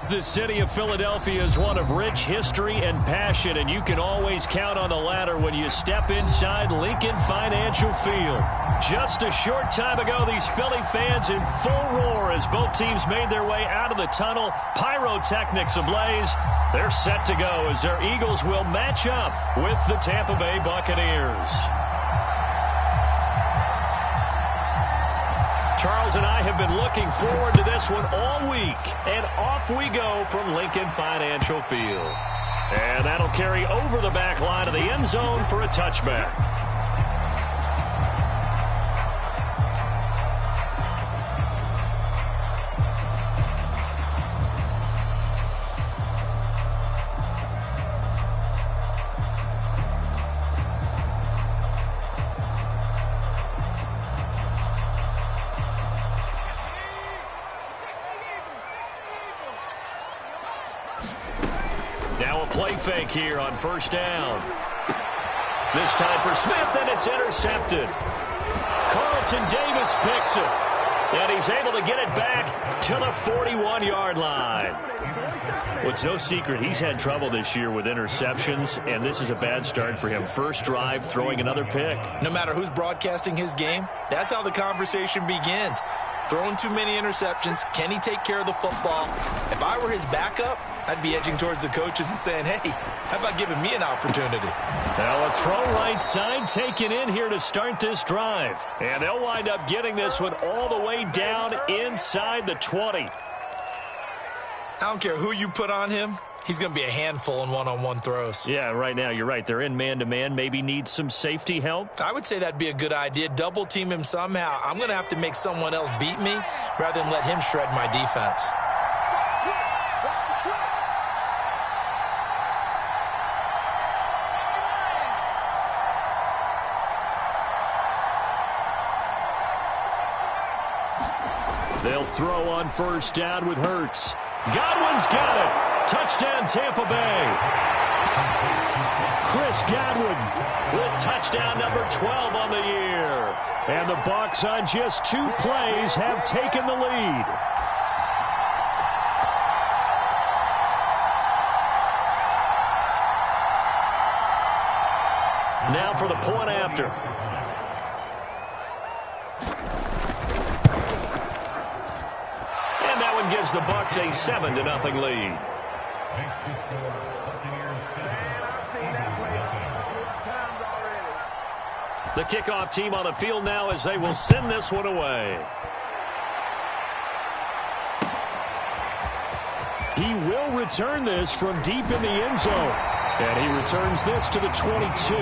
The city of Philadelphia is one of rich history and passion, and you can always count on the latter when you step inside Lincoln Financial Field. Just a short time ago, these Philly fans in full roar as both teams made their way out of the tunnel, pyrotechnics ablaze. They're set to go as their Eagles will match up with the Tampa Bay Buccaneers. Charles and I have been looking forward to this one all week, and off we go from Lincoln Financial Field. And that'll carry over the back line of the end zone for a touchback. Now a play fake here on first down. This time for Smith, and it's intercepted. Carlton Davis picks it, and he's able to get it back to the 41-yard line. Well, it's no secret he's had trouble this year with interceptions, and this is a bad start for him. First drive, throwing another pick. No matter who's broadcasting his game, that's how the conversation begins. Throwing too many interceptions. Can he take care of the football? If I were his backup, I'd be edging towards the coaches and saying, hey, how about giving me an opportunity? Now a throw right side taken in here to start this drive. And they'll wind up getting this one all the way down inside the 20. I don't care who you put on him. He's going to be a handful in one-on-one throws. Yeah, right now, you're right. They're in man-to-man. Maybe needs some safety help. I would say that'd be a good idea. Double team him somehow. I'm going to have to make someone else beat me rather than let him shred my defense. They'll throw on first down with Hurts. Godwin's got it. Touchdown, Tampa Bay. Chris Godwin with touchdown number 12 on the year. And the Bucs on just 2 plays have taken the lead. Now for the point after. And that one gives the Bucs a 7-0 lead. The kickoff team on the field now as they will send this one away. He will return this from deep in the end zone. And he returns this to the 22.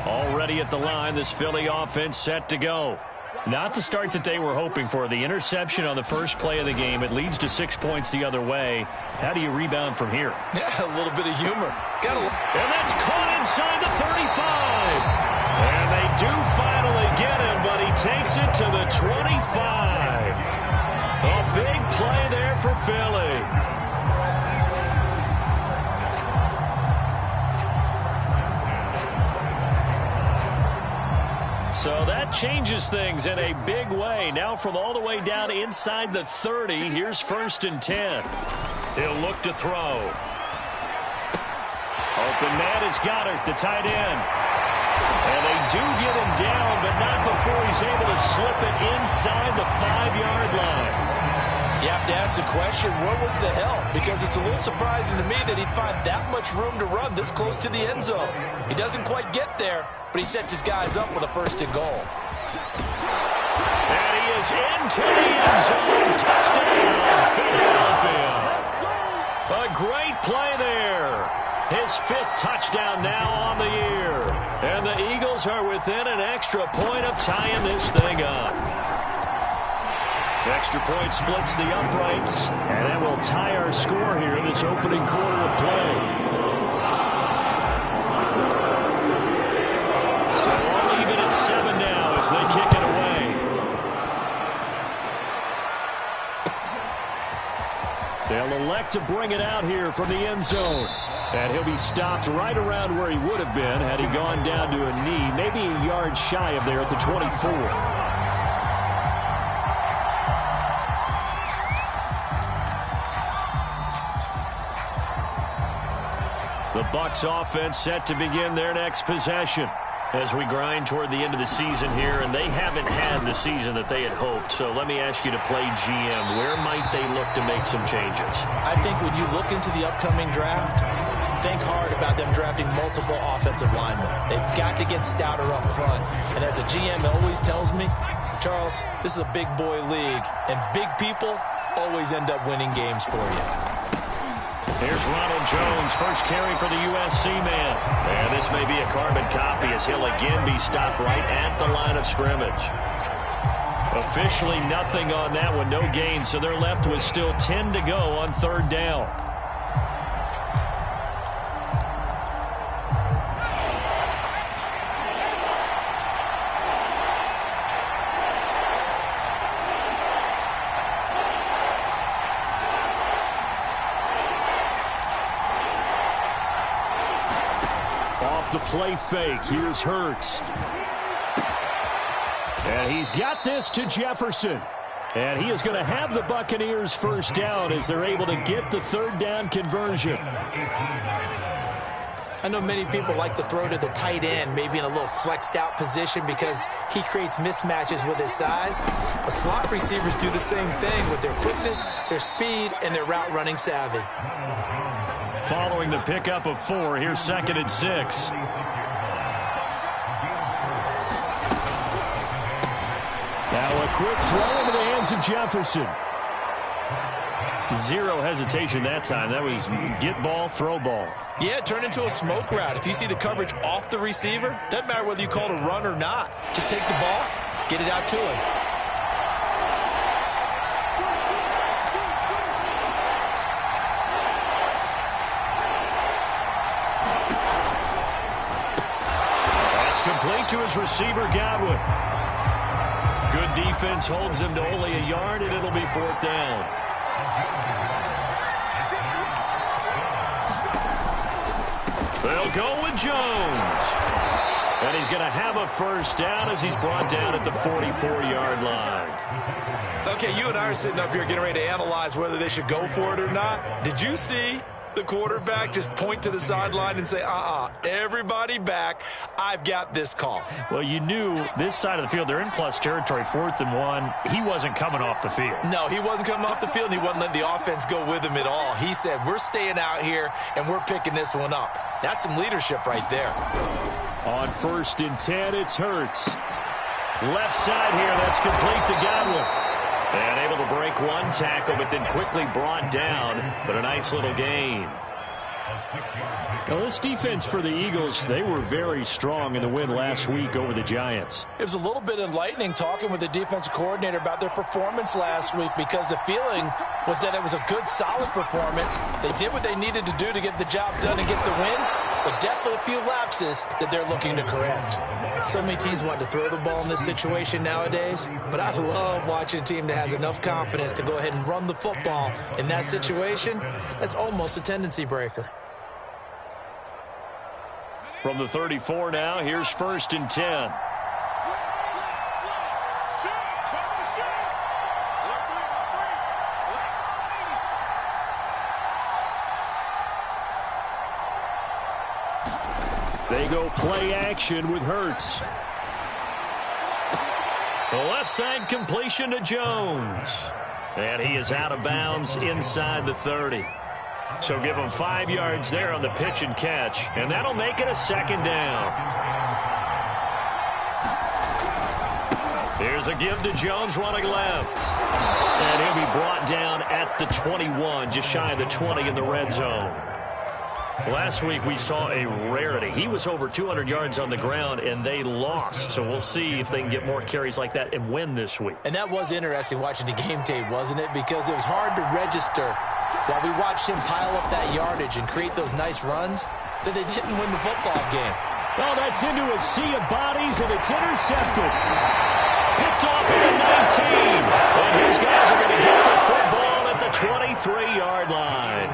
Already at the line, this Philly offense set to go. Not the start that they were hoping for. The interception on the first play of the game. It leads to 6 points the other way. How do you rebound from here? Yeah, a little bit of humor. And that's caught inside the 35. And they do finally get him, but he takes it to the 25. A big play there for Philly. So that changes things in a big way. Now from all the way down inside the 30, here's 1st and 10. He'll look to throw. Open man is Goddard, the tight end. And they do get him down, but not before he's able to slip it inside the 5-yard line. You have to ask the question, where was the help? Because it's a little surprising to me that he'd find that much room to run this close to the end zone. He doesn't quite get there, but he sets his guys up with a 1st and goal. And he is into the end zone. Touchdown, Philadelphia. A great play there. His 5th touchdown now on the year. And the Eagles are within an extra point of tying this thing up. Extra point splits the uprights, and that will tie our score here in this opening quarter of play. So all even at 7 now as they kick it away. They'll elect to bring it out here from the end zone. And he'll be stopped right around where he would have been had he gone down to a knee, maybe a yard shy of there at the 24. The Bucs offense set to begin their next possession as we grind toward the end of the season here, and they haven't had the season that they had hoped. So let me ask you to play GM. Where might they look to make some changes? I think when you look into the upcoming draft, think hard about them drafting multiple offensive linemen. They've got to get stouter up front. And as a GM always tells me, Charles, this is a big boy league, and big people always end up winning games for you. Here's Ronald Jones, first carry for the USC man. And this may be a carbon copy as he'll again be stopped right at the line of scrimmage. Officially nothing on that one, no gain, so they're left with still 10 to go on third down. The play fake. Here's Hurts. And he's got this to Jefferson. And he is going to have the Buccaneers first down as they're able to get the third down conversion. I know many people like to throw to the tight end, maybe in a little flexed out position because he creates mismatches with his size. But slot receivers do the same thing with their quickness, their speed, and their route running savvy. Following the pickup of 4, here's 2nd and 6. Now a quick throw into the hands of Jefferson. Zero hesitation that time. That was get ball, throw ball. Yeah, it turned into a smoke route. If you see the coverage off the receiver, doesn't matter whether you call it a run or not. Just take the ball, get it out to him. Complete to his receiver, Godwin. Good defense holds him to only a yard, and it'll be 4th down. They'll go with Jones. And he's going to have a first down as he's brought down at the 44-yard line. Okay, you and I are sitting up here getting ready to analyze whether they should go for it or not. Did you see the quarterback just point to the sideline and say, everybody back, I've got this call? Well, you knew this side of the field, they're in plus territory, 4th and 1. He wasn't coming off the field. No, he wasn't coming off the field, and he wasn't letting the offense go with him at all. He said, we're staying out here, and we're picking this one up. That's some leadership right there. On 1st and 10, it's Hurts. Left side here, that's complete to Godwin. And able to break one tackle, but then quickly brought down. But a nice little gain. Now, this defense for the Eagles, they were very strong in the win last week over the Giants. It was a little bit enlightening talking with the defensive coordinator about their performance last week because the feeling was that it was a good, solid performance. They did what they needed to do to get the job done and get the win, but definitely a few lapses that they're looking to correct. So many teams want to throw the ball in this situation nowadays, but I love watching a team that has enough confidence to go ahead and run the football in that situation. That's almost a tendency breaker. From the 34 now, here's 1st and 10. They go play action with Hurts. The left side completion to Jones. And he is out of bounds inside the 30. So give him 5 yards there on the pitch and catch. And that'll make it a 2nd down. Here's a give to Jones running left. And he'll be brought down at the 21, just shy of the 20 in the red zone. Last week we saw a rarity. He was over 200 yards on the ground, and they lost. So we'll see if they can get more carries like that and win this week. And that was interesting watching the game tape, wasn't it? Because it was hard to register while we watched him pile up that yardage and create those nice runs that they didn't win the football game. Well, that's into a sea of bodies, and it's intercepted. Picked off at the 19. And his guys are going to get the football at the 23-yard line.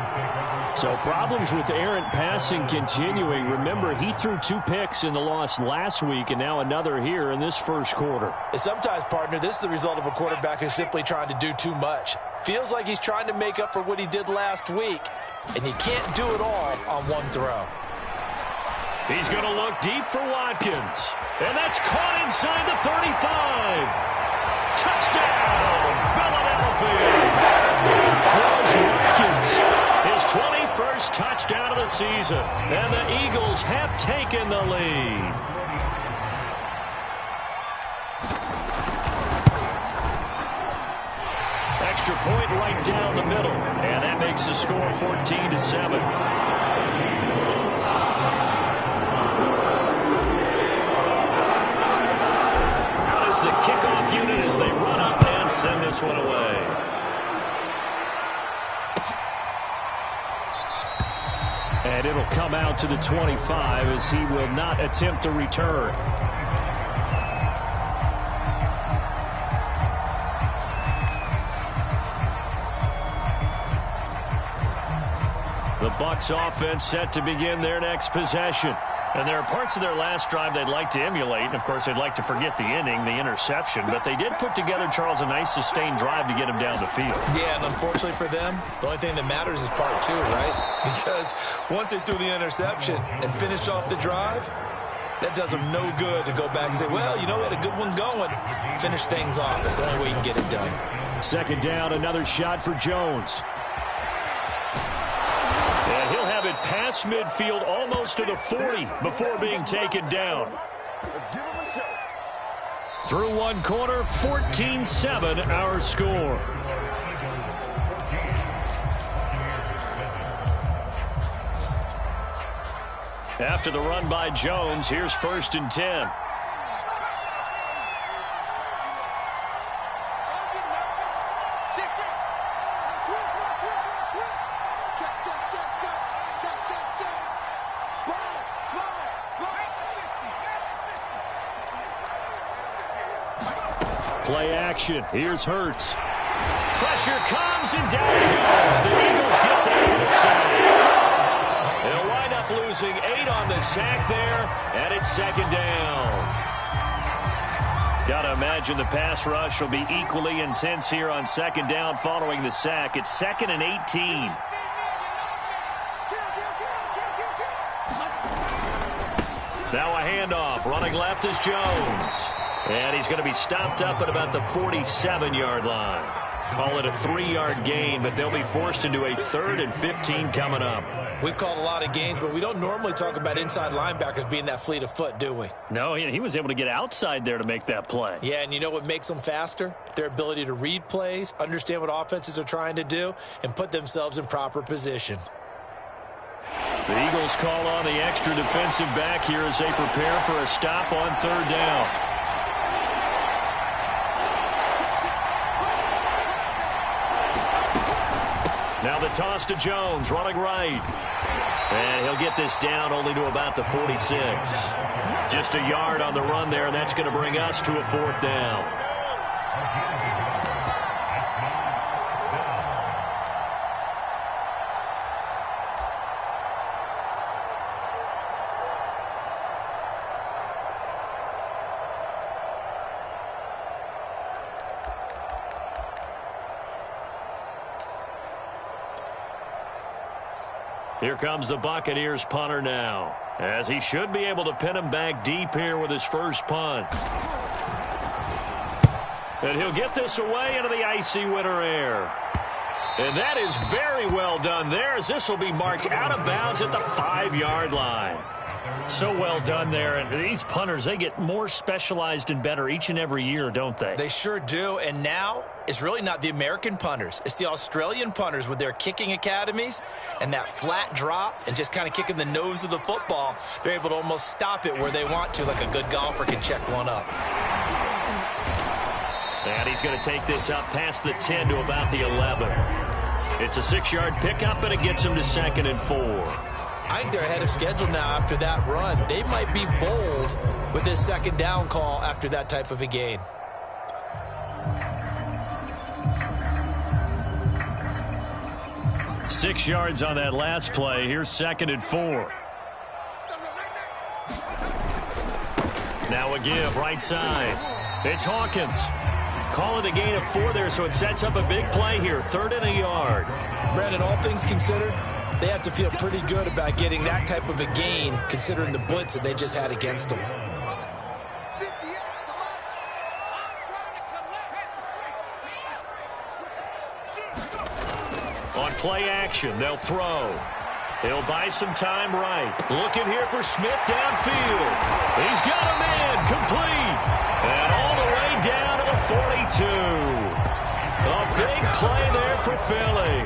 So problems with errant passing continuing. Remember, he threw 2 picks in the loss last week and now another here in this first quarter. And sometimes, partner, this is the result of a quarterback who's simply trying to do too much. Feels like he's trying to make up for what he did last week, and you can't do it all on one throw. He's going to look deep for Watkins. And that's caught inside the 35. Touchdown, Philadelphia. Close Watkins. His 21st touchdown of the season. And the Eagles have taken the lead. Extra point right down the middle. And that makes the score 14-7. The kickoff unit as they run up and send this one away. And it'll come out to the 25 as he will not attempt to return. The Bucs offense set to begin their next possession. And there are parts of their last drive they'd like to emulate. And, of course, they'd like to forget the inning, the interception. But they did put together, Charles, a nice sustained drive to get him down the field. Yeah, and unfortunately for them, the only thing that matters is part 2, right? Because once they threw the interception and finished off the drive, that does them no good to go back and say, well, you know, we had a good one going. Finish things off. That's the only way you can get it done. Second down, another shot for Jones. And he'll have it past midfield almost to the 40 before being taken down. Through one quarter, 14-7 our score. After the run by Jones, here's 1st and 10. Play action. Here's Hurts. Pressure comes and down he goes. The Eagles get there for the sack. They'll wind up losing 8 on the sack there, and it's 2nd down. Got to imagine the pass rush will be equally intense here on 2nd down following the sack. It's 2nd and 18. Now a handoff. Running left is Jones. And he's going to be stopped up at about the 47-yard line. Call it a 3-yard gain, but they'll be forced into a 3rd and 15 coming up. We've called a lot of gains, but we don't normally talk about inside linebackers being that fleet of foot, do we? No, he was able to get outside there to make that play. Yeah, and you know what makes them faster? Their ability to read plays, understand what offenses are trying to do, and put themselves in proper position. The Eagles call on the extra defensive back here as they prepare for a stop on 3rd down. Now the toss to Jones, running right. And he'll get this down only to about the 46. Just a yard on the run there, and that's going to bring us to a 4th down. Here comes the Buccaneers punter now, as he should be able to pin him back deep here with his first punt. And he'll get this away into the icy winter air. And that is very well done there, as this will be marked out of bounds at the 5-yard line. So well done there. And these punters, they get more specialized and better each and every year, don't they? They sure do. And now it's really not the American punters. It's the Australian punters with their kicking academies and that flat drop and just kind of kicking the nose of the football. They're able to almost stop it where they want to, like a good golfer can check one up. And he's going to take this up past the 10 to about the 11. It's a 6-yard pickup, and it gets him to 2nd and 4. I think they're ahead of schedule now after that run. They might be bold with this 2nd down call after that type of a gain. 6 yards on that last play. Here's 2nd and 4. Now a give right side. It's Hawkins. Call it a gain of 4 there, so it sets up a big play here. 3rd and a yard. Brandon, all things considered, they have to feel pretty good about getting that type of a gain, considering the blitz that they just had against them. On play action, they'll throw. He'll buy some time right. Looking here for Smith downfield. He's got a man complete. And all the way down to the 42. A big play there for Philly.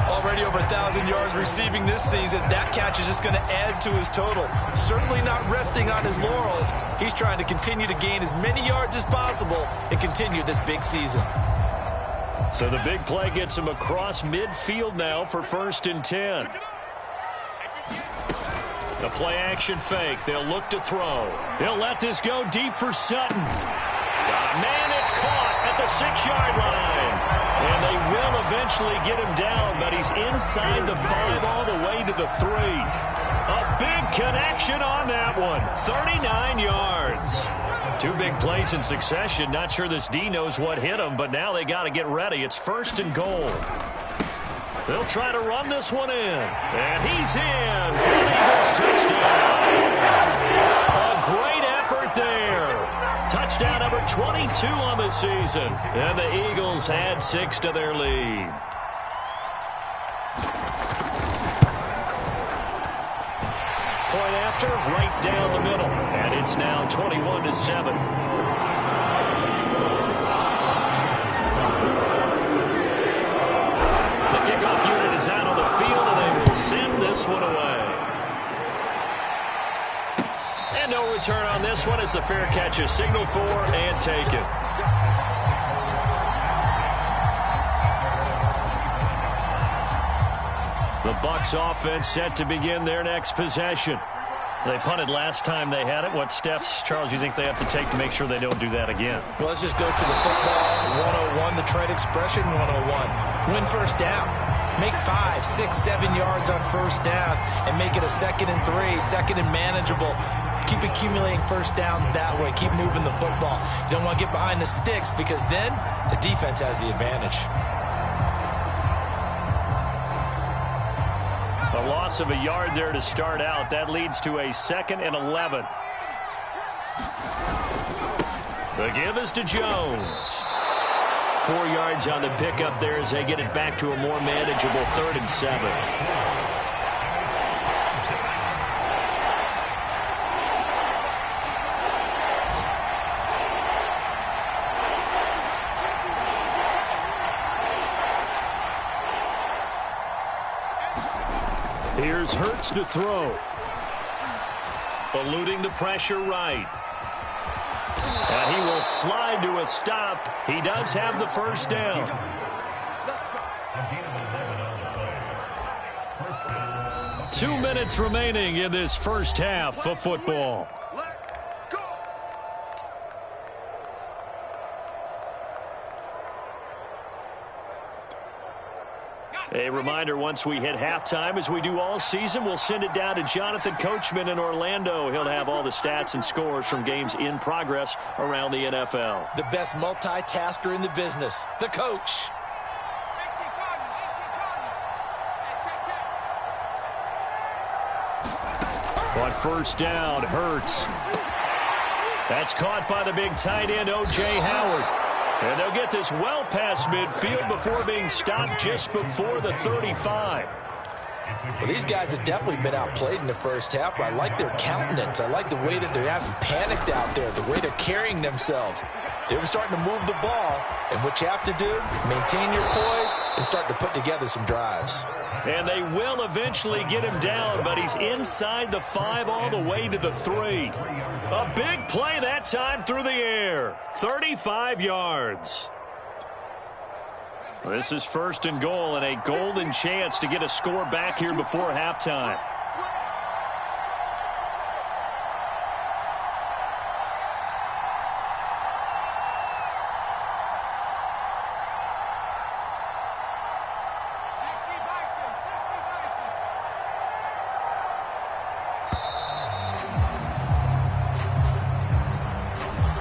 Already over 1,000 yards receiving this season. That catch is just going to add to his total. Certainly not resting on his laurels. He's trying to continue to gain as many yards as possible and continue this big season. So the big play gets him across midfield now for 1st and 10. The play action fake. They'll look to throw. He'll let this go deep for Sutton. Man, it's caught at the 6-yard line. And they will eventually get him down, but he's inside the 5 all the way to the 3. A big connection on that one. 39 yards. 2 big plays in succession. Not sure this D knows what hit him, but now they got to get ready. It's 1st and goal. They'll try to run this one in. And he's in for the Eagles touchdown. A great effort there. Touchdown number 22 on the season. And the Eagles add 6 to their lead. Point after, right down the middle. And it's now 21-7. Out on the field, and they will send this one away. And no return on this one as the fair catch is signaled for and taken. The Bucs offense set to begin their next possession. They punted last time they had it. What steps, Charles, you think they have to take to make sure they don't do that again? Well, let's just go to the football 101, the trade expression 101. Win first down. Make 5, 6, 7 yards on first down and make it a 2nd and 3, 2nd and manageable. Keep accumulating first downs that way. Keep moving the football. You don't want to get behind the sticks because then the defense has the advantage. A loss of a yard there to start out. That leads to a 2nd and 11. The give is to Jones. 4 yards on the pickup there as they get it back to a more manageable 3rd and 7. Here's Hurts to throw. Eluding the pressure right. And he will slide to a stop. He does have the first down. Two minutes remaining in this first half of football. A reminder, once we hit halftime, as we do all season, we'll send it down to Jonathan Coachman in Orlando. He'll have all the stats and scores from games in progress around the NFL. The best multitasker in the business, the coach. On first down, Hurts. That's caught by the big tight end, O.J. Howard. And they'll get this well past midfield before being stopped just before the 35. Well, these guys have definitely been outplayed in the first half, but I like their countenance. I like the way that they're having panicked out there, the way they're carrying themselves. They were starting to move the ball, and what you have to do, maintain your poise and start to put together some drives. And they will eventually get him down, but he's inside the 5 all the way to the 3. A big play that time through the air. 35 yards. This is first and goal and a golden chance to get a score back here before halftime.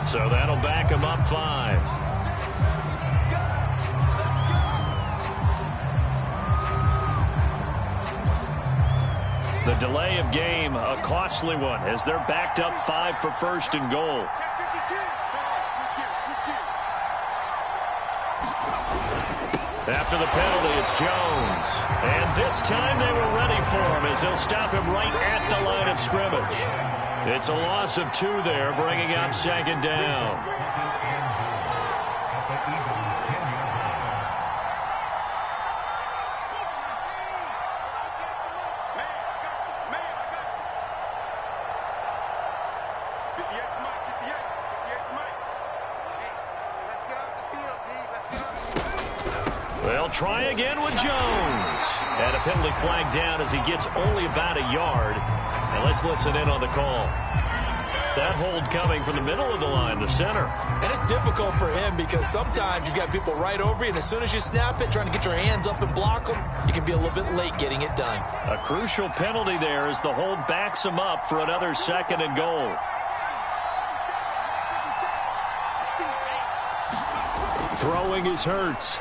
So that'll back him up 5. The delay of game, a costly one, as they're backed up 5 for first and goal. After the penalty, it's Jones. And this time they were ready for him as they'll stop him right at the line of scrimmage. It's a loss of 2 there, bringing up second down. They'll try again with Jones. And a penalty flag down as he gets only about a yard. And let's listen in on the call. That hold coming from the middle of the line, the center. And it's difficult for him because sometimes you've got people right over you, and as soon as you snap it, trying to get your hands up and block them, you can be a little bit late getting it done. A crucial penalty there as the hold backs him up for another second and goal. Throwing is Hurts.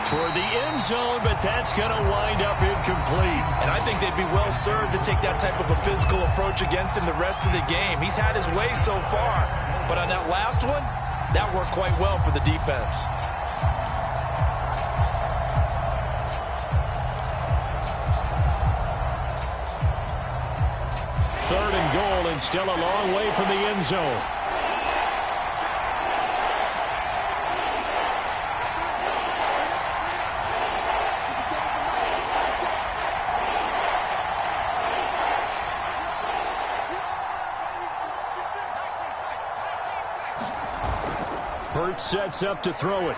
Toward the end zone, but that's going to wind up incomplete. And I think they'd be well served to take that type of a physical approach against him the rest of the game. He's had his way so far, but on that last one, that worked quite well for the defense. Third and goal, and still a long way from the end zone. Hurts sets up to throw it.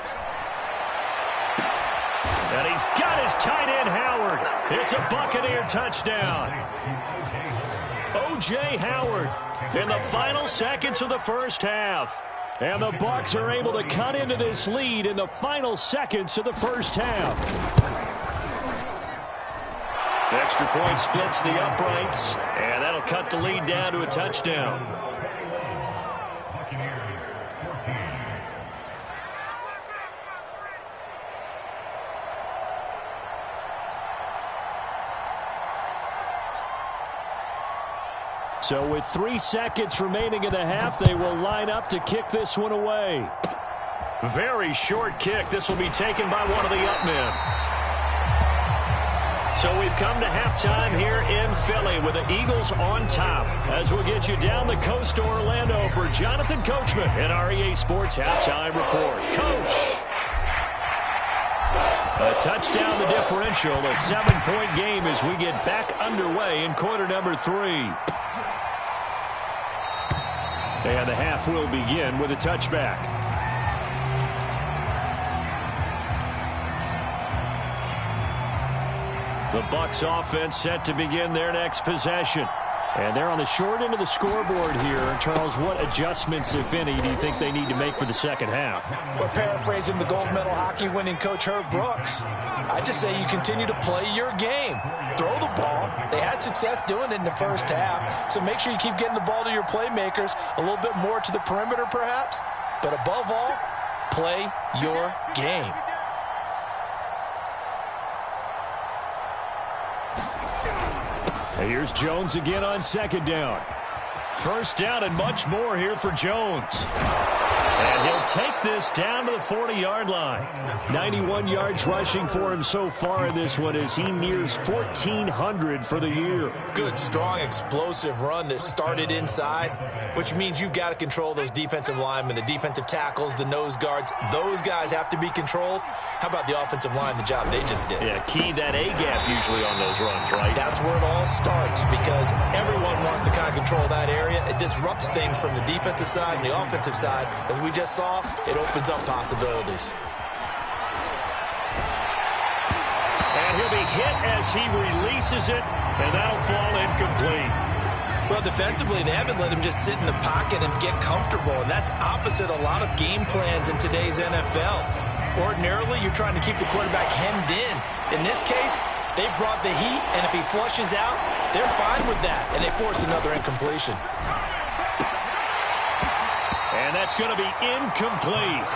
And he's got his tight end, Howard. It's a Buccaneer touchdown. O.J. Howard in the final seconds of the first half. And the Bucs are able to cut into this lead in the final seconds of the first half. Extra point splits the uprights, and that'll cut the lead down to a touchdown. So with 3 seconds remaining in the half, they will line up to kick this one away. Very short kick. This will be taken by one of the up men. So we've come to halftime here in Philly with the Eagles on top. As we'll get you down the coast to Orlando for Jonathan Coachman at our EA Sports Halftime Report. Coach! A touchdown the differential, a 7-point game as we get back underway in quarter number 3. And the half will begin with a touchback. The Bucs offense set to begin their next possession. And they're on the short end of the scoreboard here. Charles, what adjustments, if any, do you think they need to make for the second half? We're paraphrasing the gold medal hockey winning coach Herb Brooks. I just say you continue to play your game. Throw the ball. They had success doing it in the first half, so make sure you keep getting the ball to your playmakers, a little bit more to the perimeter perhaps, but above all, play your game. Here's Jones again on second down. First down and much more here for Jones. And he'll take this down to the 40-yard line. 91 yards rushing for him so far in this one as he nears 1,400 for the year. Good, strong, explosive run that started inside, which means you've got to control those defensive linemen, the defensive tackles, the nose guards. Those guys have to be controlled. How about the offensive line, the job they just did? Yeah, key that A-gap usually on those runs, right? That's where it all starts because everyone wants to kind of control that area. It disrupts things from the defensive side and the offensive side. As we just saw, it opens up possibilities. And he'll be hit as he releases it, and that'll fall incomplete. Well, defensively, they haven't let him just sit in the pocket and get comfortable, and that's opposite a lot of game plans in today's NFL. Ordinarily, you're trying to keep the quarterback hemmed in. In this case, they've brought the heat, and if he flushes out, they're fine with that, and they force another incompletion. And that's going to be incomplete.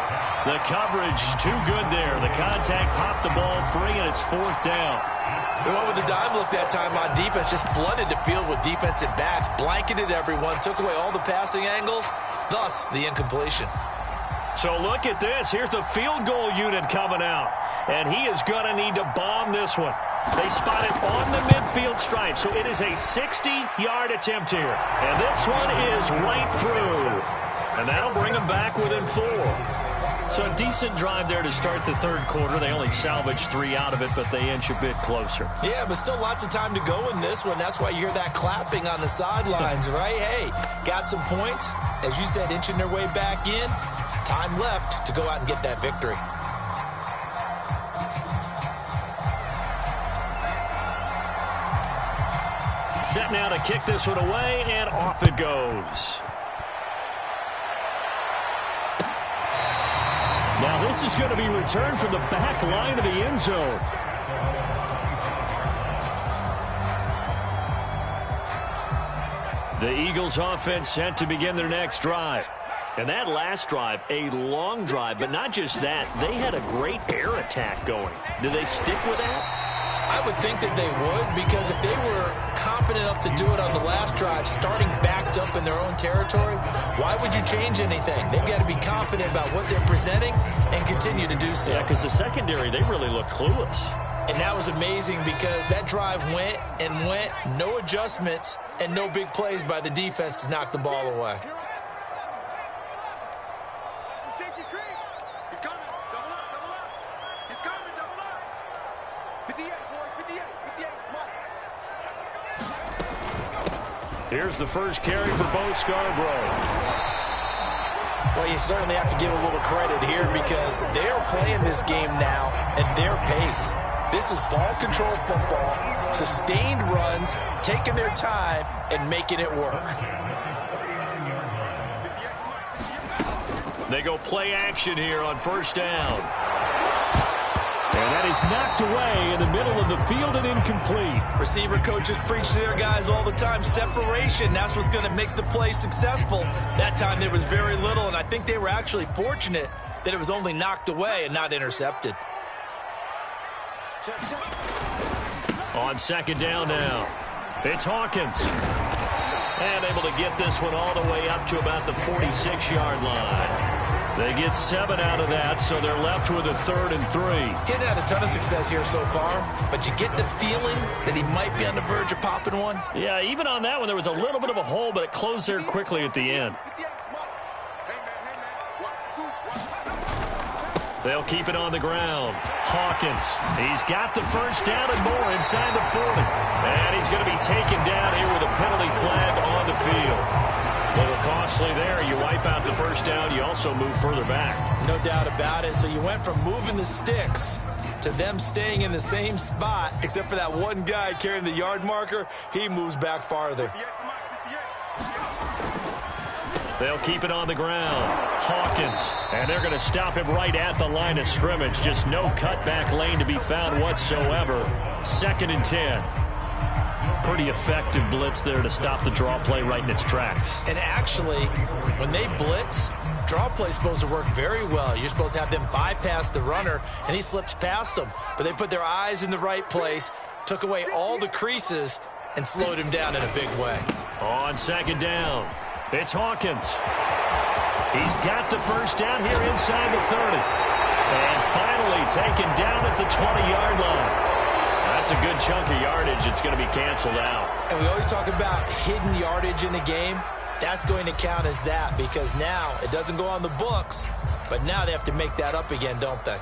The coverage too good there. The contact popped the ball free, and it's 4th down. They went with the dime look that time on defense, just flooded the field with defensive backs, blanketed everyone, took away all the passing angles, thus the incompletion. So look at this. Here's the field goal unit coming out, and he is going to need to bomb this one. They spot it on the midfield stripe, so it is a 60-yard attempt here. And this one is right through, and that'll bring them back within 4. So a decent drive there to start the 3rd quarter. They only salvaged 3 out of it, but they inch a bit closer. Yeah, but still lots of time to go in this one. That's why you hear that clapping on the sidelines, right? Hey, got some points. As you said, inching their way back in. Time left to go out and get that victory. Set now to kick this one away, and off it goes. Now this is going to be returned from the back line of the end zone. The Eagles offense set to begin their next drive. And that last drive, a long drive, but not just that. They had a great air attack going. Do they stick with that? I would think that they would, because if they were confident enough to do it on the last drive, starting backed up in their own territory, why would you change anything? They've got to be confident about what they're presenting and continue to do so. Yeah, because the secondary, they really look clueless. And that was amazing because that drive went and went, no adjustments and no big plays by the defense to knock the ball away. Here's the first carry for Bo Scarborough. Well, you certainly have to give a little credit here because they're playing this game now at their pace. This is ball control football, sustained runs, taking their time and making it work. They go play action here on 1st down. And that is knocked away in the middle of the field and incomplete. Receiver coaches preach to their guys all the time. Separation, that's what's going to make the play successful. That time there was very little, and I think they were actually fortunate that it was only knocked away and not intercepted. On 2nd down now, it's Hawkins. And able to get this one all the way up to about the 46-yard line. They get 7 out of that, so they're left with a 3rd and 3. Getting had a ton of success here so far, but you get the feeling that he might be on the verge of popping one. Yeah, even on that one, there was a little bit of a hole, but it closed there quickly at the end. They'll keep it on the ground. Hawkins, he's got the 1st down and more inside the 40. And he's going to be taken down here with a penalty flag on the field. A little costly there. You wipe out the 1st down. You also move further back. No doubt about it. So you went from moving the sticks to them staying in the same spot, except for that one guy carrying the yard marker. He moves back farther. They'll keep it on the ground. Hawkins. And they're going to stop him right at the line of scrimmage. Just no cutback lane to be found whatsoever. 2nd and 10. Pretty effective blitz there to stop the draw play right in its tracks. And actually, when they blitz, draw play is supposed to work very well. You're supposed to have them bypass the runner, and he slips past them. But they put their eyes in the right place, took away all the creases, and slowed him down in a big way. On 2nd down, it's Hawkins. He's got the 1st down here inside the 30. And finally taken down at the 20-yard line. That's a good chunk of yardage. It's going to be canceled out. And we always talk about hidden yardage in the game. That's going to count as that because now it doesn't go on the books, but now they have to make that up again, don't they?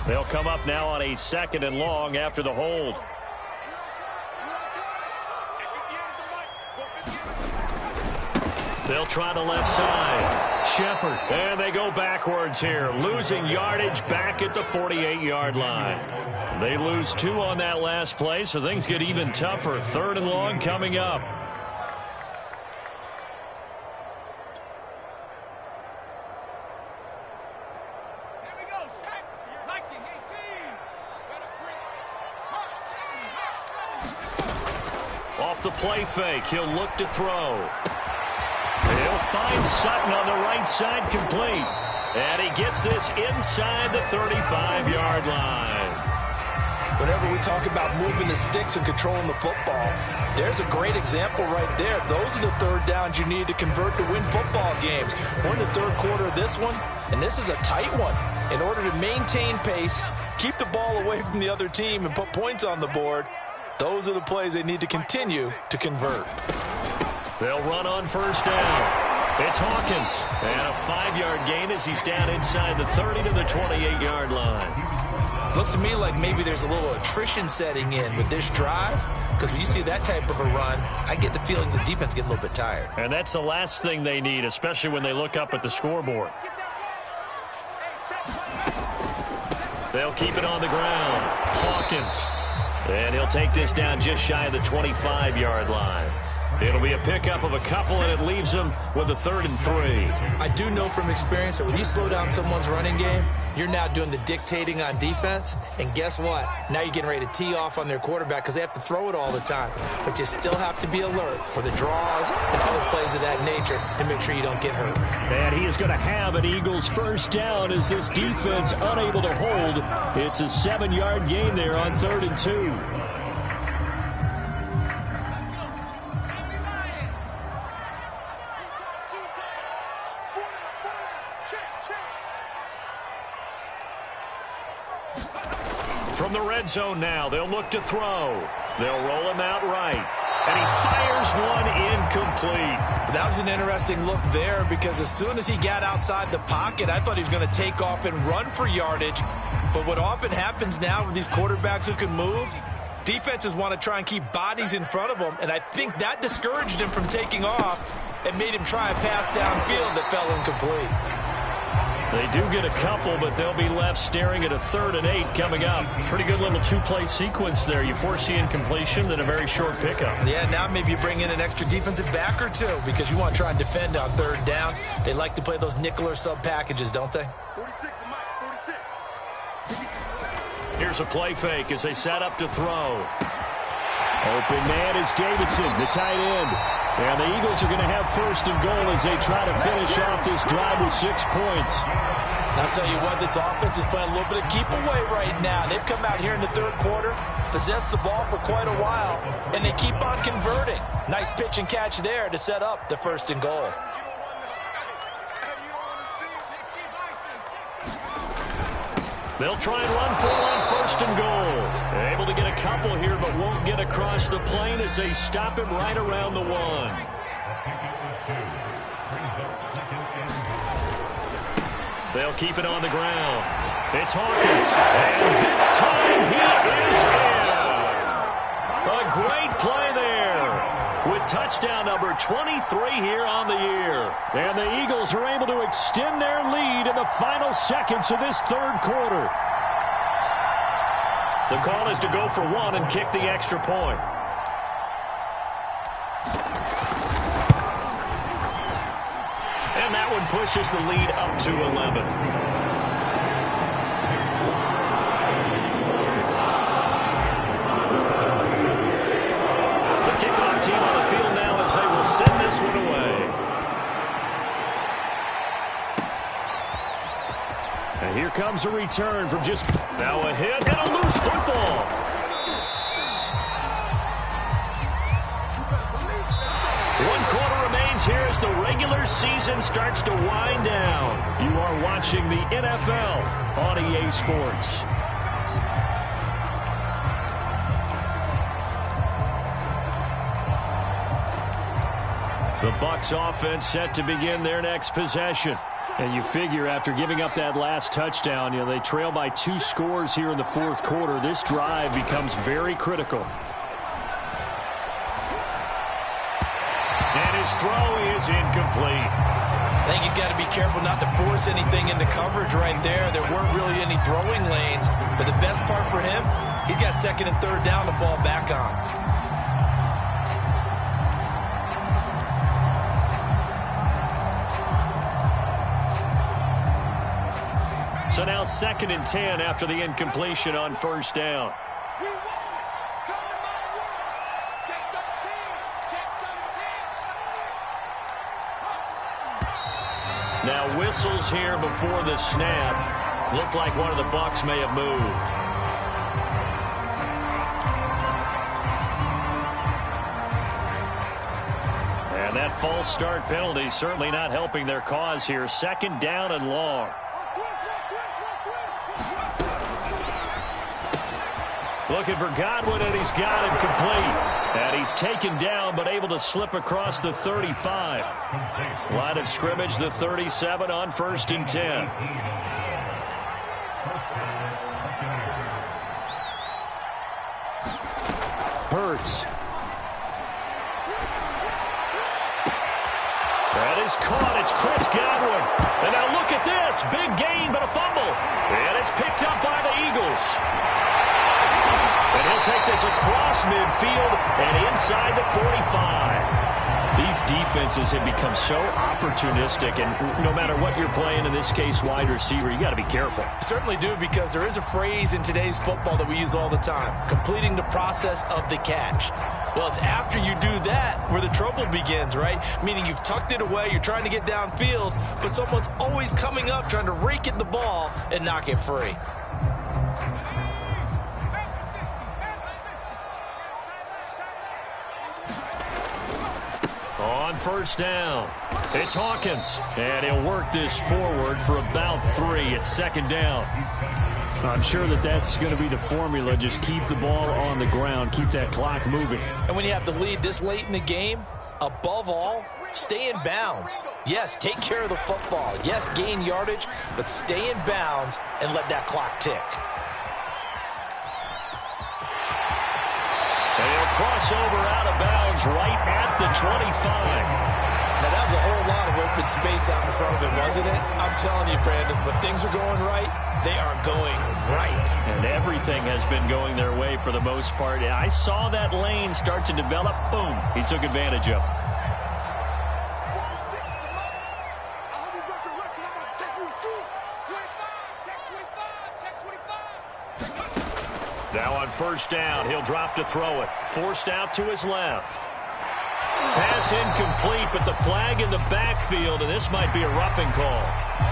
They'll come up now on a 2nd and long after the hold. They'll try the left side. Shepard. And they go backwards here. Losing yardage back at the 48-yard line. They lose 2 on that last play, so things get even tougher. 3rd and long coming up. Off the play fake, he'll look to throw. He'll find Sutton on the right side, complete. And he gets this inside the 35-yard line. Whenever we talk about moving the sticks and controlling the football, there's a great example right there. Those are the third downs you need to convert to win football games. We're in the third quarter of this one, and this is a tight one. In order to maintain pace, keep the ball away from the other team, and put points on the board, those are the plays they need to continue to convert. They'll run on first down. It's Hawkins. And a 5-yard gain as he's down inside the 30 to the 28-yard line. Looks to me like maybe there's a little attrition setting in with this drive, because when you see that type of a run, I get the feeling the defense gets a little bit tired. And that's the last thing they need, especially when they look up at the scoreboard. They'll keep it on the ground. Hawkins. And he'll take this down just shy of the 25-yard line. It'll be a pickup of a couple, and it leaves them with a 3rd and 3. I do know from experience that when you slow down someone's running game, you're now doing the dictating on defense. And guess what? Now you're getting ready to tee off on their quarterback because they have to throw it all the time. But you still have to be alert for the draws and other plays of that nature to make sure you don't get hurt. And he is going to have an Eagles first down as this defense unable to hold. It's a 7-yard gain there on 3rd and 2. From the red zone now, they'll look to throw. They'll roll him out right. And he fires one incomplete. That was an interesting look there because as soon as he got outside the pocket, I thought he was going to take off and run for yardage. But what often happens now with these quarterbacks who can move, defenses want to try and keep bodies in front of them. And I think that discouraged him from taking off and made him try a pass downfield that fell incomplete. They do get a couple, but they'll be left staring at a 3rd and 8 coming up. Pretty good little 2-play sequence there. You force the incompletion, then a very short pickup. Yeah, now maybe you bring in an extra defensive back or two because you want to try and defend on 3rd down. They like to play those nickel or sub packages, don't they? 46, Here's a play fake as they set up to throw. Open man is Davidson, the tight end. And the Eagles are going to have 1st and goal as they try to finish off this drive with 6 points. I'll tell you what, this offense is playing a little bit of keep away right now. They've come out here in the 3rd quarter, possessed the ball for quite a while, and they keep on converting. Nice pitch and catch there to set up the 1st and goal. They'll try and run full on 1st and goal. They're able to get a couple here, but won't get across the plane as they stop him right around the 1. They'll keep it on the ground. It's Hawkins. And this time he is in. A great play there with touchdown number 23 here on the year. And the Eagles are able to extend their lead in the final seconds of this 3rd quarter. The call is to go for 1 and kick the extra point. And that one pushes the lead up to 11. The kickoff team on the field now as they will send this one away. And here comes a return from just now a hit and a loose football. One quarter remains here as the regular season starts to wind down. You are watching the NFL on EA Sports. The Bucs offense set to begin their next possession. And you figure after giving up that last touchdown, they trail by 2 scores here in the 4th quarter. This drive becomes very critical. And his throw is incomplete. I think he's got to be careful not to force anything into coverage right there. There weren't really any throwing lanes. But the best part for him, he's got 2nd and 3rd down to fall back on. So now 2nd and 10 after the incompletion on 1st down. Now whistles here before the snap. Looked like one of the Bucs may have moved. And that false start penalty certainly not helping their cause here. 2nd down and long. Looking for Godwin, and he's got him complete. And he's taken down, but able to slip across the 35. Line of scrimmage, the 37 on 1st and 10. Hurts. That is caught. It's Chris Godwin. And now look at this. Big gain, but a fumble. And it's picked up by the Eagles. And he'll take this across midfield and inside the 45. These defenses have become so opportunistic, and no matter what you're playing, in this case wide receiver, you got to be careful. Certainly do, because there is a phrase in today's football that we use all the time: completing the process of the catch. Well, it's after you do that where the trouble begins, right? Meaning you've tucked it away, you're trying to get downfield, but someone's always coming up trying to rake at the ball and knock it free. On 1st down, it's Hawkins, and he'll work this forward for about 3 at 2nd down. I'm sure that that's going to be the formula. Just keep the ball on the ground, keep that clock moving. And when you have the lead this late in the game, above all, stay in bounds. Yes, take care of the football. Yes, gain yardage, but stay in bounds and let that clock tick. And he'll cross over out of bounds right at the 25. Now, that was a whole lot of open space out in front of him, wasn't it? I'm telling you, Brandon, when things are going right, they are going right. And everything has been going their way for the most part. I saw that lane start to develop. Boom. He took advantage of it. Now on 1st down, he'll drop to throw it. Forced out to his left. Pass incomplete, but the flag in the backfield, and this might be a roughing call.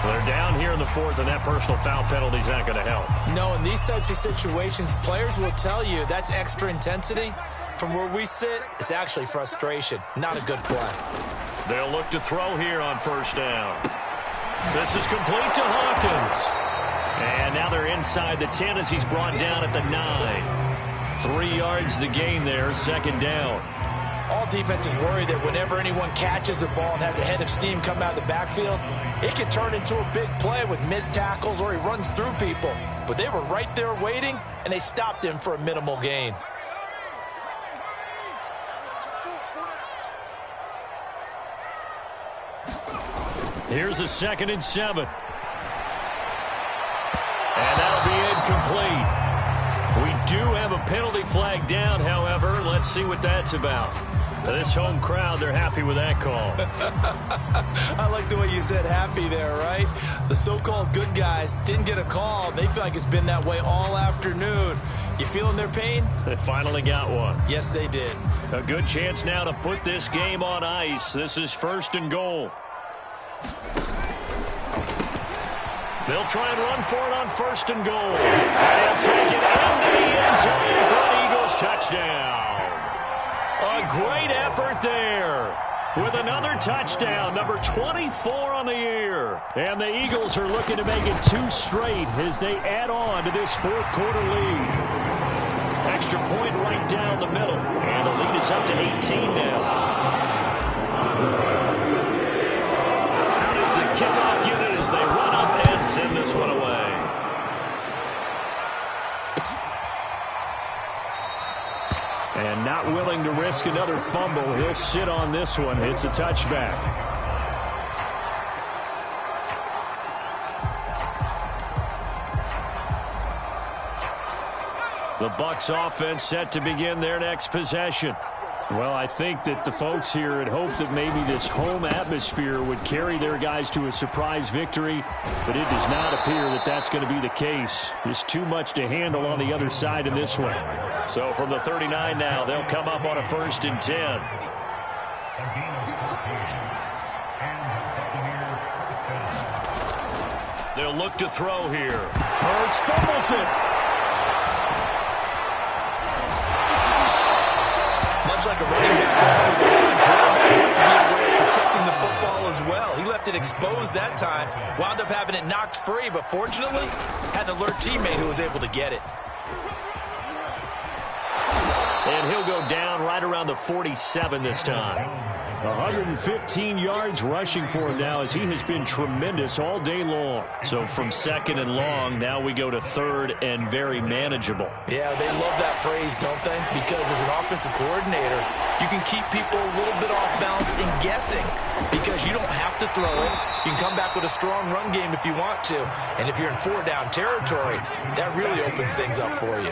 They're down here in the 4th, and that personal foul penalty is not going to help. No, in these types of situations, players will tell you that's extra intensity. From where we sit, it's actually frustration. Not a good play. They'll look to throw here on 1st down. This is complete to Hawkins. And now they're inside the 10 as he's brought down at the 9. 3 yards the gain there, 2nd down. All defenses worry that whenever anyone catches the ball and has a head of steam come out of the backfield, it can turn into a big play with missed tackles or he runs through people. But they were right there waiting, and they stopped him for a minimal gain. Here's a 2nd and 7. And that'll be incomplete. We do have a penalty flag down, however. Let's see what that's about. This home crowd, they're happy with that call. I like the way you said happy there, right? The so-called good guys didn't get a call. They feel like it's been that way all afternoon. You feeling their pain? They finally got one. Yes, they did. A good chance now to put this game on ice. This is 1st and goal. They'll try and run for it on 1st and goal. And he'll take it into the end zone for an Eagles touchdown. A great effort there with another touchdown, number 24 on the year. And the Eagles are looking to make it 2 straight as they add on to this 4th quarter lead. Extra point right down the middle. And the lead is up to 18 now. Out is the kickoff unit as they run up and send this one away. And not willing to risk another fumble. He'll sit on this one. It's a touchback. The Bucs offense set to begin their next possession. Well, I think that the folks here had hoped that maybe this home atmosphere would carry their guys to a surprise victory, but it does not appear that that's going to be the case. Just too much to handle on the other side in this one. So from the 39 now, they'll come up on a 1st and 10. they'll look to throw here. Hurts fumbles it. Much like a running back going through the line, quarterbacks have to be aware of protecting the football as well. He left it exposed that time, wound up having it knocked free, but fortunately had an alert teammate who was able to get it. And he'll go down right around the 47 this time. 115 yards rushing for him now as he has been tremendous all day long. So from second and long, now we go to third and very manageable. Yeah, they love that phrase, don't they? Because as an offensive coordinator, you can keep people a little bit off balance and guessing because you don't have to throw it. You can come back with a strong run game if you want to. And if you're in four-down territory, that really opens things up for you.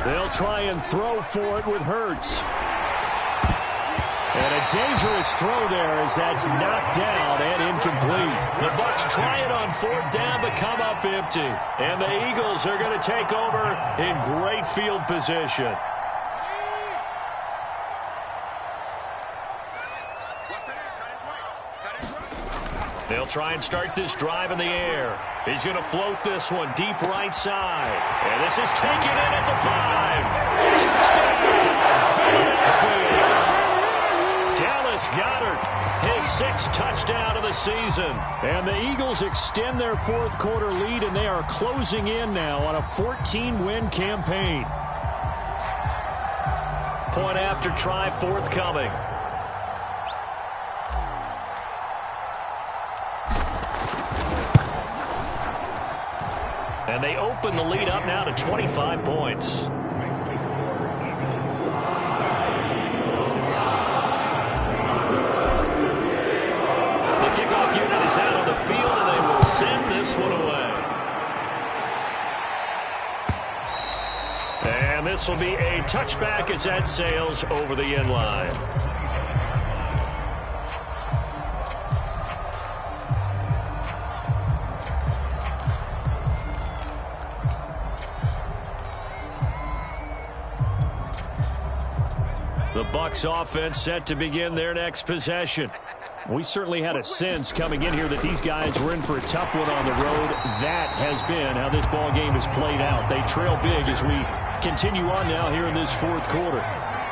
They'll try and throw for it with Hurts. And a dangerous throw there as that's knocked down and incomplete. The Bucs try it on fourth down but come up empty. And the Eagles are going to take over in great field position. They'll try and start this drive in the air. He's going to float this one deep right side. And this is taken in at the 5. Touchdown, Philadelphia. Dallas Goedert, his 6th touchdown of the season. And the Eagles extend their fourth quarter lead, and they are closing in now on a 14-win campaign. Point after try forthcoming. And they open the lead up now to 25 points. The kickoff unit is out on the field, and they will send this one away. And this will be a touchback as that sails over the end line. The Bucs offense set to begin their next possession. We certainly had a sense coming in here that these guys were in for a tough one on the road. That has been how this ball game has played out. They trail big as we continue on now here in this fourth quarter.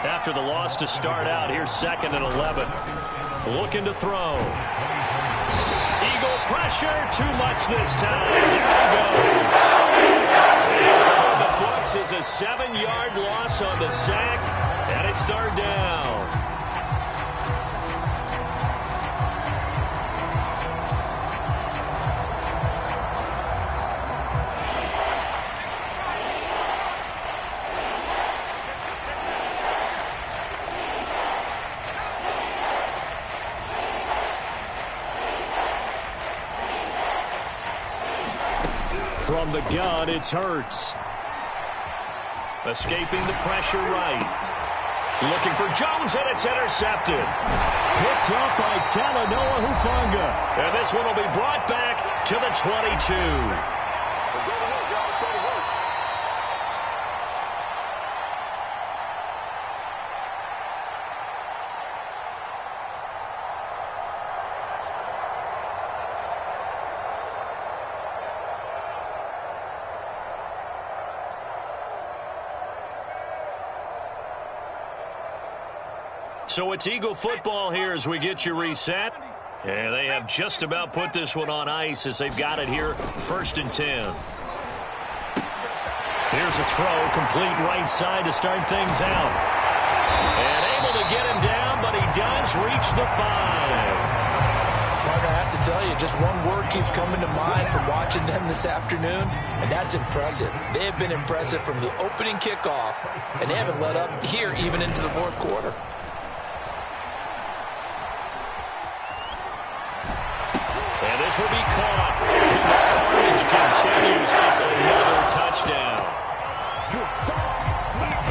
After the loss to start out, here's 2nd and 11. Looking to throw. Eagle pressure, too much this time. Down goes. The Bucs is a 7-yard loss on the sack, and it's third down. From the gun, it's Hurts. Escaping the pressure right. Looking for Jones, and it's intercepted. Picked up by Talanoa Hufanga. And this one will be brought back to the 22. So it's Eagle football here as we get you reset. And they have just about put this one on ice as they've got it here, 1st and 10. Here's a throw, complete right side to start things out. And able to get him down, but he does reach the 5. Mark, I have to tell you, just one word keeps coming to mind from watching them this afternoon, and that's impressive. They have been impressive from the opening kickoff, and they haven't let up here even into the fourth quarter. And this will be caught. And the carnage continues. It's another touchdown.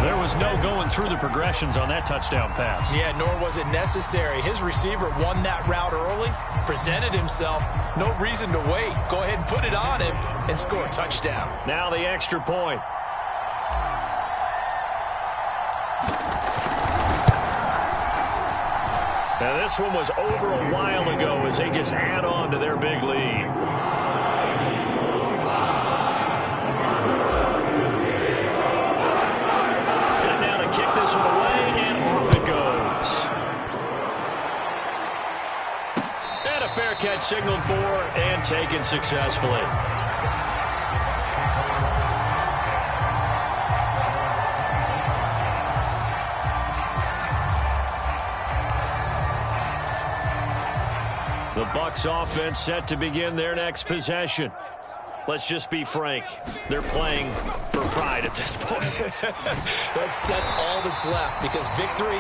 There was no going through the progressions on that touchdown pass. Yeah, nor was it necessary. His receiver won that route early, presented himself. No reason to wait. Go ahead and put it on him and score a touchdown. Now the extra point. Now, this one was over a while ago as they just add on to their big lead. Set down to kick this one away, and off it goes. And a fair catch signaled for and taken successfully. The Bucs offense set to begin their next possession. Let's just be frank. They're playing for pride at this point. that's all that's left, because victory,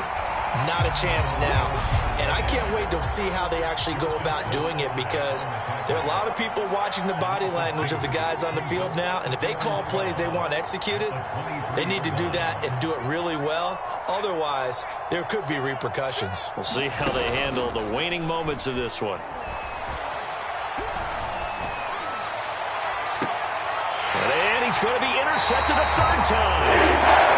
not a chance now. And I can't wait to see how they actually go about doing it, because there are a lot of people watching the body language of the guys on the field now, and if they call plays they want executed, they need to do that and do it really well. Otherwise, there could be repercussions. We'll see how they handle the waning moments of this one. And he's going to be intercepted a third time.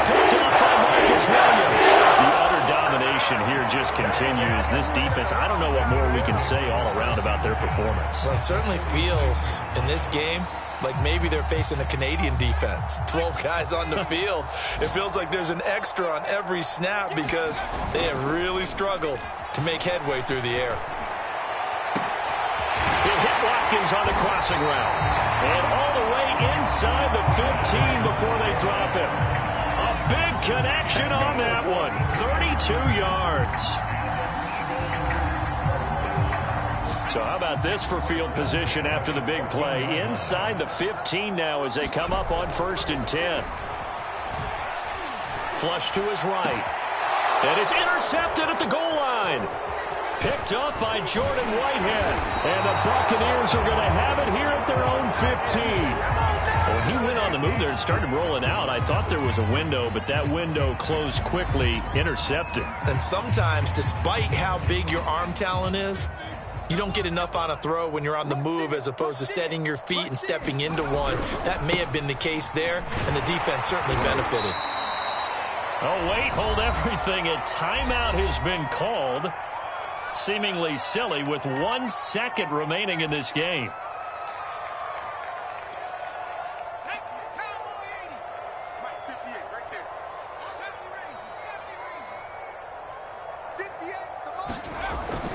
Picked up by Marcus Williams. The utter domination here just continues. This defense, I don't know what more we can say all around about their performance. Well, it certainly feels in this game like maybe they're facing a Canadian defense. 12 guys on the field. It feels like there's an extra on every snap because they have really struggled to make headway through the air. It hit Watkins on the crossing route. And all the way inside the 15 before they drop him. A big connection on that one. 32 yards. So how about this for field position after the big play? Inside the 15 now as they come up on 1st and 10. Flush to his right. And it's intercepted at the goal line. Picked up by Jordan Whitehead. And the Buccaneers are going to have it here at their own 15. Well, he went on the move there and started rolling out. I thought there was a window, but that window closed quickly, intercepted. And sometimes, despite how big your arm talent is, you don't get enough on a throw when you're on the move as opposed to setting your feet and stepping into one. That may have been the case there, and the defense certainly benefited. Oh, wait, hold everything. A timeout has been called. Seemingly silly with 1 second remaining in this game.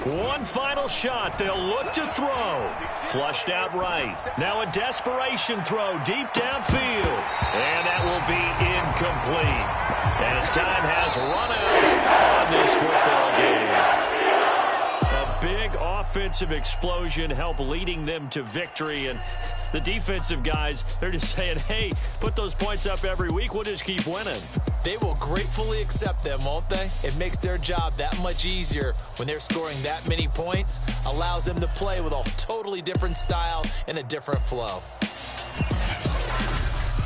One final shot. They'll look to throw. Flushed out right. Now a desperation throw deep downfield. And that will be incomplete. As time has run out on this football game. Big offensive explosion help leading them to victory, and the defensive guys, they're just saying, hey, put those points up every week, we'll just keep winning. They will gratefully accept them, won't they? It makes their job that much easier when they're scoring that many points, allows them to play with a totally different style and a different flow.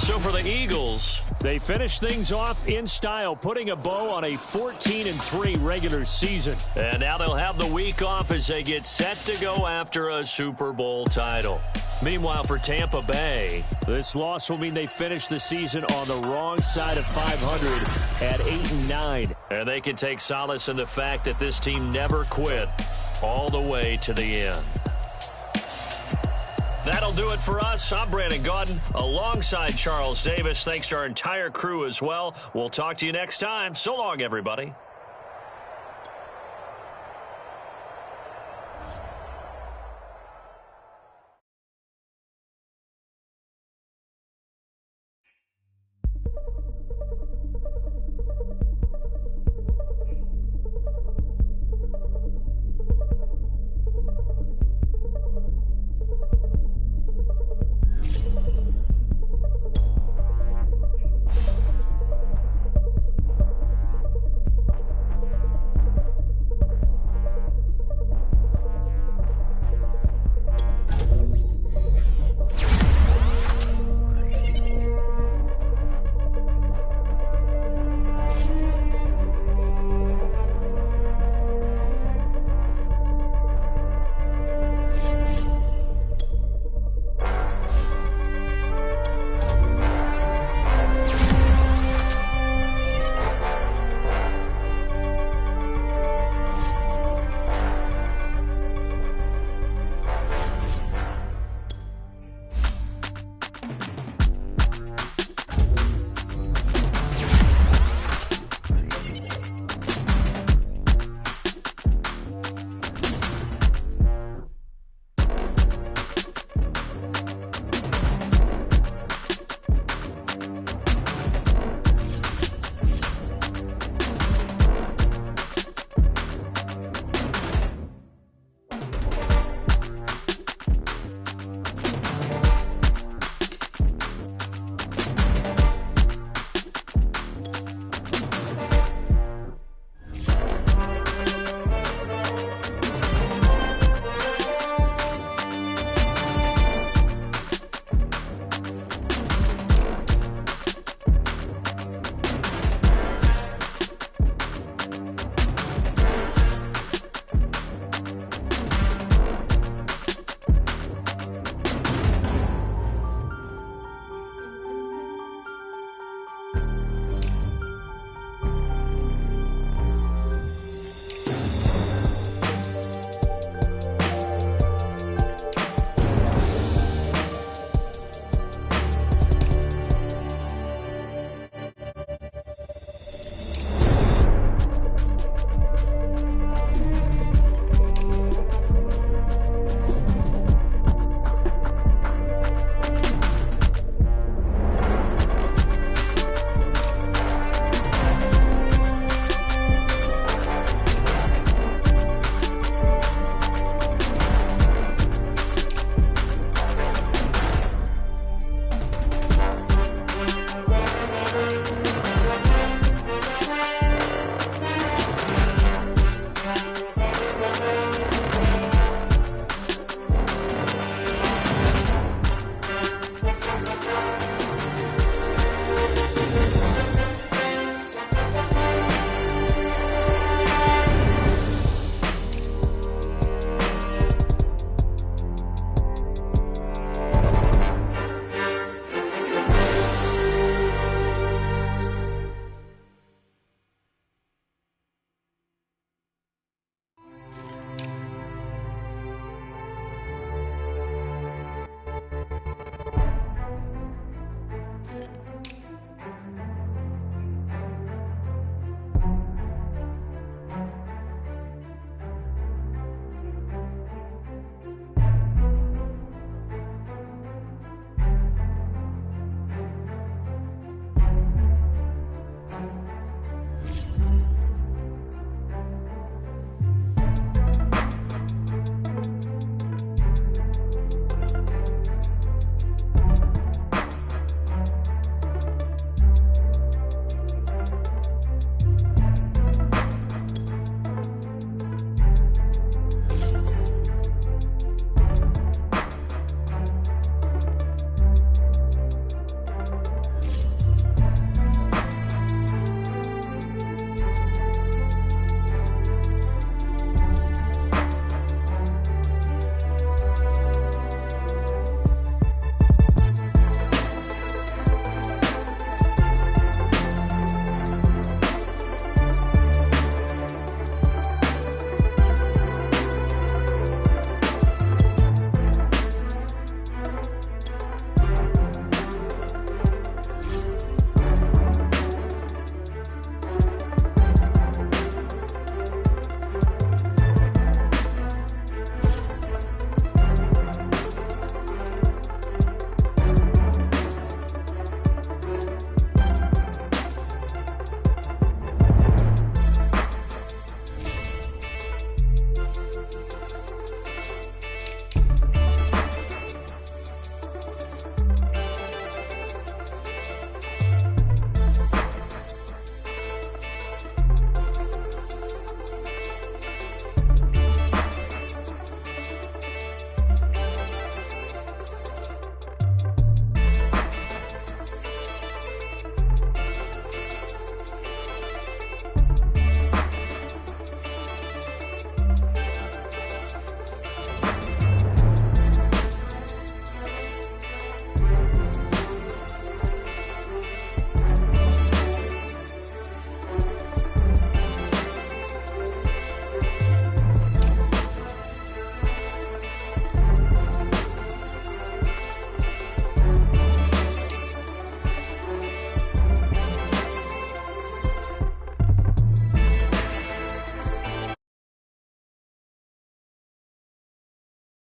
So for the Eagles, they finish things off in style, putting a bow on a 14-3 regular season. And now they'll have the week off as they get set to go after a Super Bowl title. Meanwhile, for Tampa Bay, this loss will mean they finish the season on the wrong side of 500 at 8-9. And they can take solace in the fact that this team never quit all the way to the end. That'll do it for us. I'm Brandon Gaudin alongside Charles Davis. Thanks to our entire crew as well. We'll talk to you next time. So long, everybody.